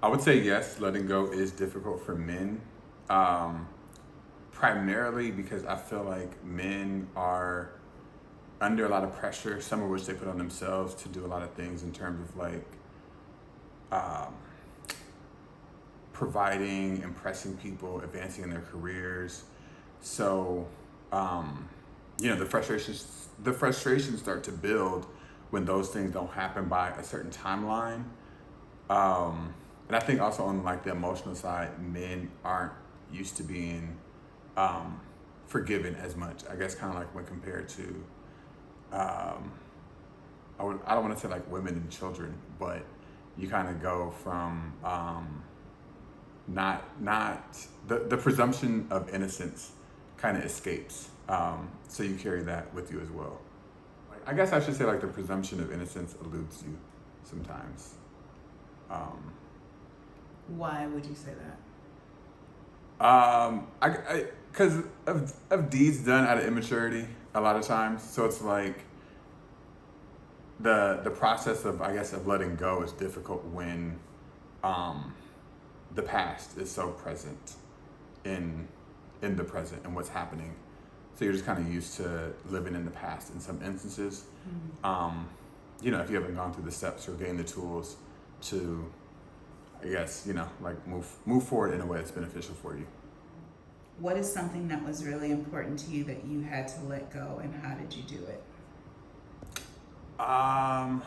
I would say yes, letting go is difficult for men. Um, Primarily because I feel like men are under a lot of pressure, some of which they put on themselves to do a lot of things in terms of like um, providing, impressing people, advancing in their careers. So, um, the frustrations start to build when those things don't happen by a certain timeline. And I think also on like the emotional side, men aren't used to being um, forgiven as much. I guess kind of like when compared to, um, I don't want to say like women and children, but you kind of go from not the presumption of innocence kind of escapes. So you carry that with you as well. Like, I guess I should say like the presumption of innocence eludes you sometimes. Um, Why would you say that? I because of deeds done out of immaturity a lot of times. So it's like the process of I guess of letting go is difficult when um, the past is so present in the present and what's happening. So you're just kind of used to living in the past in some instances. Um, if you haven't gone through the steps or gained the tools to, I guess, like move forward in a way that's beneficial for you. What is something that was really important to you that you had to let go, and how did you do it? Um,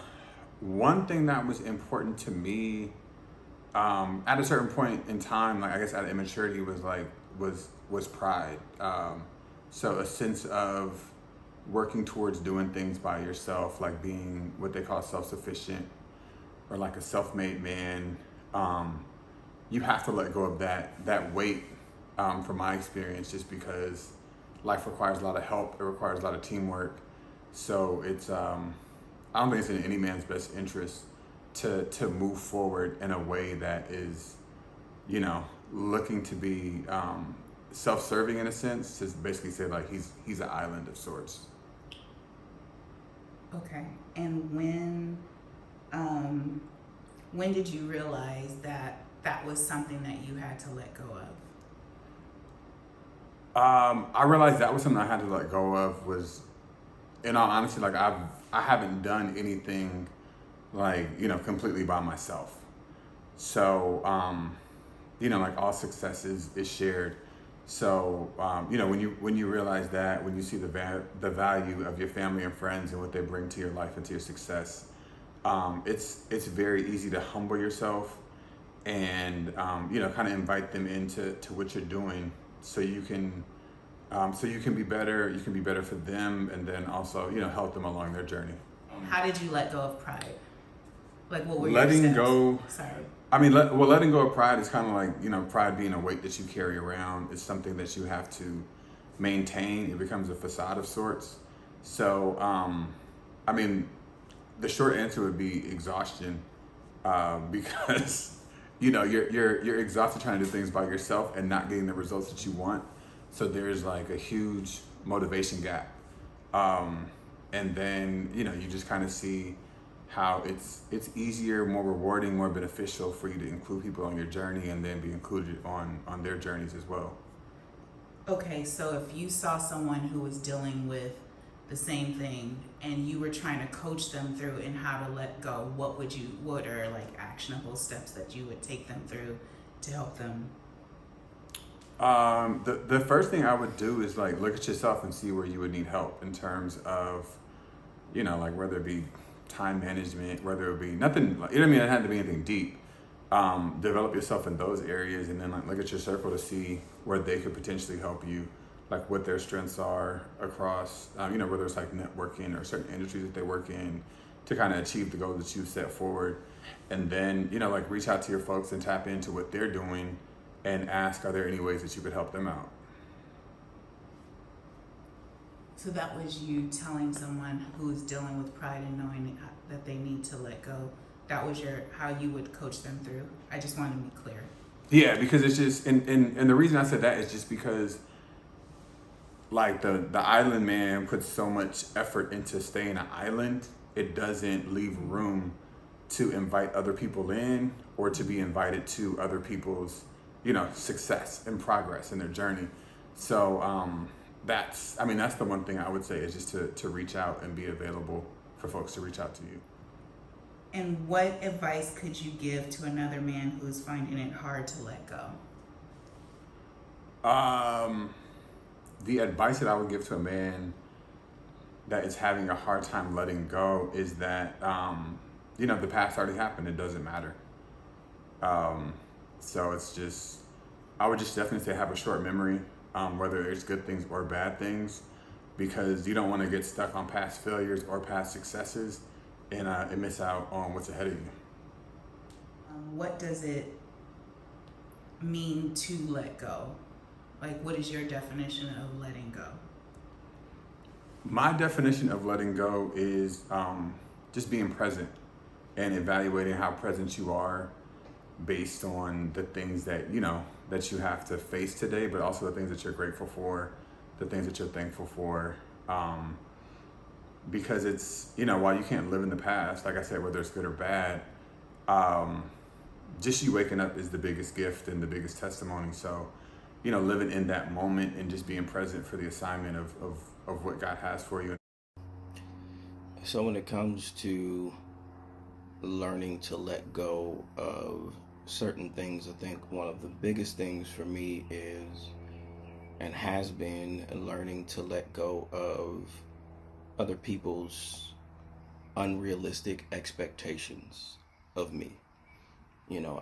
One thing that was important to me at a certain point in time, like I guess out of immaturity, was pride. So a sense of working towards doing things by yourself, like being what they call self-sufficient or like a self-made man. You have to let go of that weight. From my experience, just because life requires a lot of help, it requires a lot of teamwork. So it's I don't think it's in any man's best interest to move forward in a way that is, looking to be self-serving in a sense. To basically say like he's an island of sorts. Okay. And when did you realize that was something that you had to let go of? I realized that was something I had to let go of. Was, in all honesty, like I haven't done anything like completely by myself. So like all success is shared. So when you realize that, when you see the value of your family and friends and what they bring to your life and to your success, it's very easy to humble yourself and kind of invite them into what you're doing, so you can be better. You can be better for them, and then also help them along their journey. How did you let go of pride? Like, what were your Letting steps? go. Sorry. I mean, letting go of pride is kind of like pride being a weight that you carry around. It's something that you have to maintain. It becomes a facade of sorts. So I mean, the short answer would be exhaustion, because you're exhausted trying to do things by yourself and not getting the results that you want. So there's like a huge motivation gap, and then you just kind of see how it's easier, more rewarding, more beneficial for you to include people on your journey and then be included on their journeys as well. Okay, so if you saw someone who was dealing with the same thing and you were trying to coach them through in how to let go, what are like actionable steps that you would take them through to help them? The first thing I would do is like look at yourself and see where you would need help in terms of, like whether it be time management, whether it be nothing, like, it had to be anything deep. Develop yourself in those areas, and then like look at your circle to see where they could potentially help you, like what their strengths are across, whether it's like networking or certain industries that they work in, to kind of achieve the goals that you've set forward. And then, like reach out to your folks and tap into what they're doing and ask, are there any ways that you could help them out? So that was you telling someone who's dealing with pride and knowing that they need to let go. That was how you would coach them through. I just want to be clear. Yeah, because it's just, and the reason I said that is just because like the island man puts so much effort into staying an island, it doesn't leave room to invite other people in or to be invited to other people's, success and progress in their journey. So that's the one thing I would say is just to reach out and be available for folks to reach out to you. And what advice could you give to another man who is finding it hard to let go? The advice that I would give to a man that is having a hard time letting go is that, the past already happened. It doesn't matter. So I would just definitely say have a short memory, whether it's good things or bad things, because you don't want to get stuck on past failures or past successes and miss out on what's ahead of you. What does it mean to let go? Like, what is your definition of letting go? My definition of letting go is just being present and evaluating how present you are based on the things that you have to face today, but also the things that you're grateful for, the things that you're thankful for. Because it's, while you can't live in the past, like I said, whether it's good or bad, just you waking up is the biggest gift and the biggest testimony. So, living in that moment and just being present for the assignment of what God has for you. So when it comes to learning to let go of certain things, I think one of the biggest things for me is, and has been, learning to let go of other people's unrealistic expectations of me.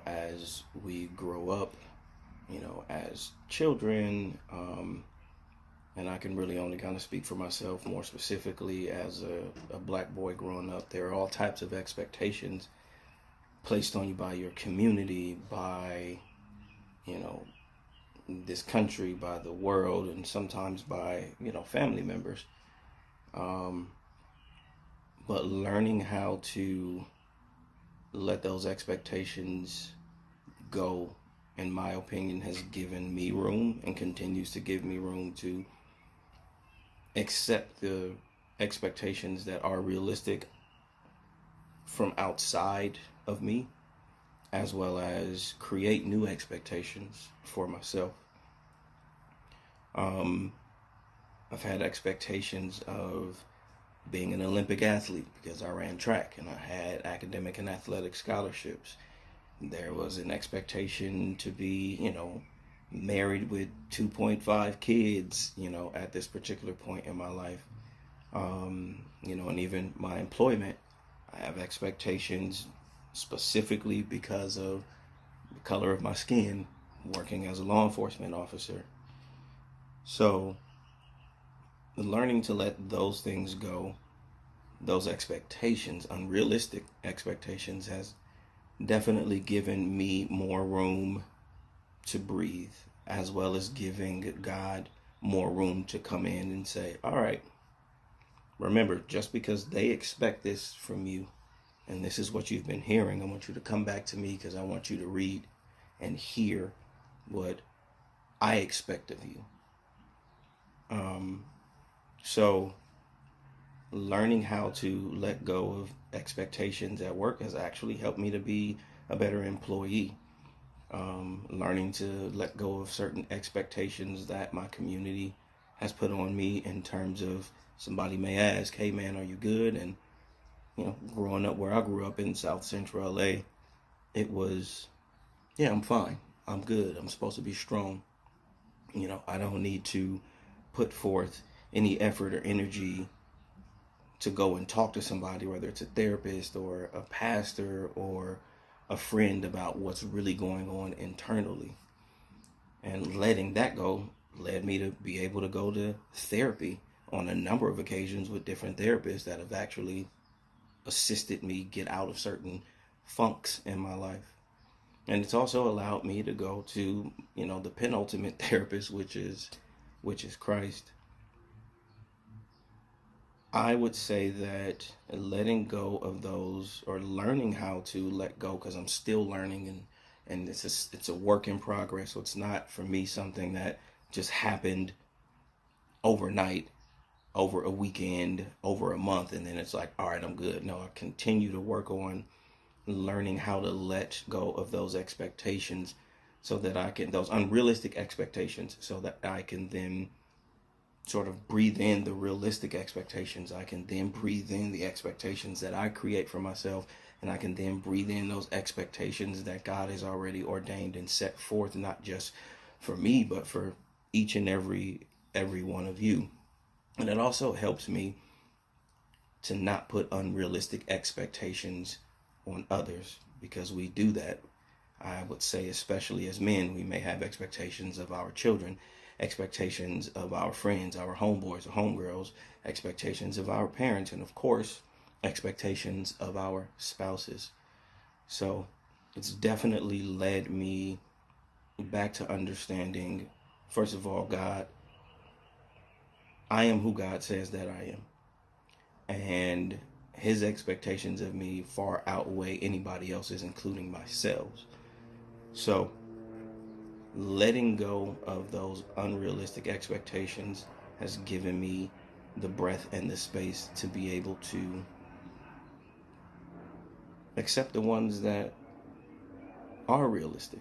As we grow up, as children, and I can really only kind of speak for myself more specifically as a black boy growing up, there are all types of expectations placed on you by your community, by, this country, by the world, and sometimes by, family members. But learning how to let those expectations go, in my opinion, has given me room and continues to give me room to accept the expectations that are realistic from outside of me, as well as create new expectations for myself. I've had expectations of being an Olympic athlete because I ran track and I had academic and athletic scholarships. There was an expectation to be, married with 2.5 kids, at this particular point in my life. And even my employment, I have expectations specifically because of the color of my skin, working as a law enforcement officer. So learning to let those things go, those expectations, unrealistic expectations, has definitely given me more room to breathe, as well as giving God more room to come in and say, all right, remember, just because they expect this from you, and this is what you've been hearing, I want you to come back to me because I want you to read and hear what I expect of you. So learning how to let go of expectations at work has actually helped me to be a better employee. Learning to let go of certain expectations that my community has put on me, in terms of somebody may ask, hey man, are you good? And, growing up where I grew up in South Central LA, it was, yeah, I'm fine. I'm good. I'm supposed to be strong. I don't need to put forth any effort or energy to go and talk to somebody, whether it's a therapist or a pastor or a friend, about what's really going on internally. And letting that go led me to be able to go to therapy on a number of occasions with different therapists that have actually assisted me get out of certain funks in my life. And it's also allowed me to go to, the penultimate therapist, which is Christ. I would say that letting go of those, or learning how to let go, because I'm still learning, and it's a work in progress. So it's not, for me, something that just happened overnight, over a weekend, over a month, and then it's like, all right, I'm good. No, I continue to work on learning how to let go of those expectations so that I can, those unrealistic expectations, so that I can then sort of breathe in the realistic expectations. I can then breathe in the expectations that I create for myself, and I can then breathe in those expectations that God has already ordained and set forth, not just for me, but for each and every one of you. And it also helps me to not put unrealistic expectations on others, because we do that. I would say, especially as men, we may have expectations of our children, expectations of our friends, our homeboys or homegirls, expectations of our parents, and of course, expectations of our spouses. So it's definitely led me back to understanding, first of all, God, I am who God says that I am. And his expectations of me far outweigh anybody else's, including myself. So letting go of those unrealistic expectations has given me the breath and the space to be able to accept the ones that are realistic.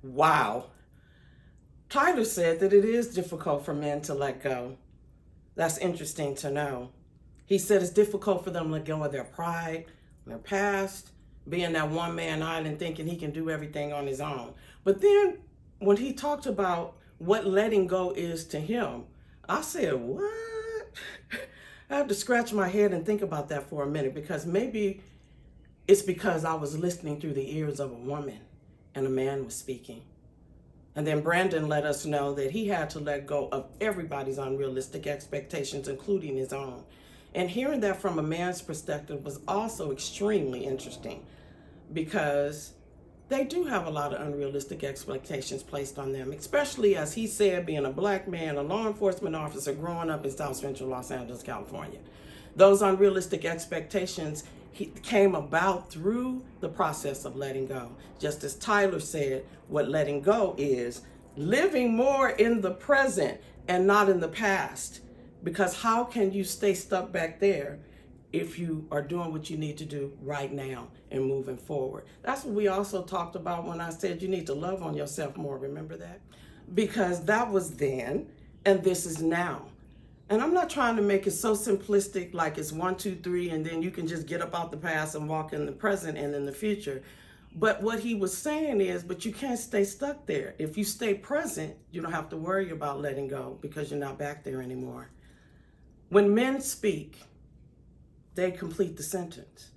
Wow. Tyler said that it is difficult for men to let go. That's interesting to know. He said it's difficult for them to let go of their pride, their past, being that one-man island thinking he can do everything on his own. But then when he talked about what letting go is to him, I said, what? I have to scratch my head and think about that for a minute, because maybe it's because I was listening through the ears of a woman and a man was speaking. And then Brandon let us know that he had to let go of everybody's unrealistic expectations, including his own. And hearing that from a man's perspective was also extremely interesting, because they do have a lot of unrealistic expectations placed on them, especially, as he said, being a black man, a law enforcement officer growing up in South Central Los Angeles, California. Those unrealistic expectations came about through the process of letting go. Just as Tyler said, what letting go is living more in the present and not in the past. Because how can you stay stuck back there if you are doing what you need to do right now and moving forward? That's what we also talked about when I said you need to love on yourself more. Remember that? Because that was then and this is now. And I'm not trying to make it so simplistic, like it's 1, 2, 3, and then you can just get up out the past and walk in the present and in the future. But what he was saying is, but you can't stay stuck there. If you stay present, you don't have to worry about letting go, because you're not back there anymore. When men speak, they complete the sentence.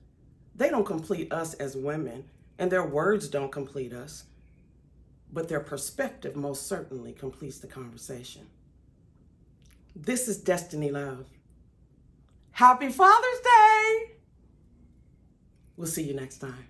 They don't complete us as women, and their words don't complete us, but their perspective most certainly completes the conversation. This is Destiny Love. Happy Father's Day! We'll see you next time.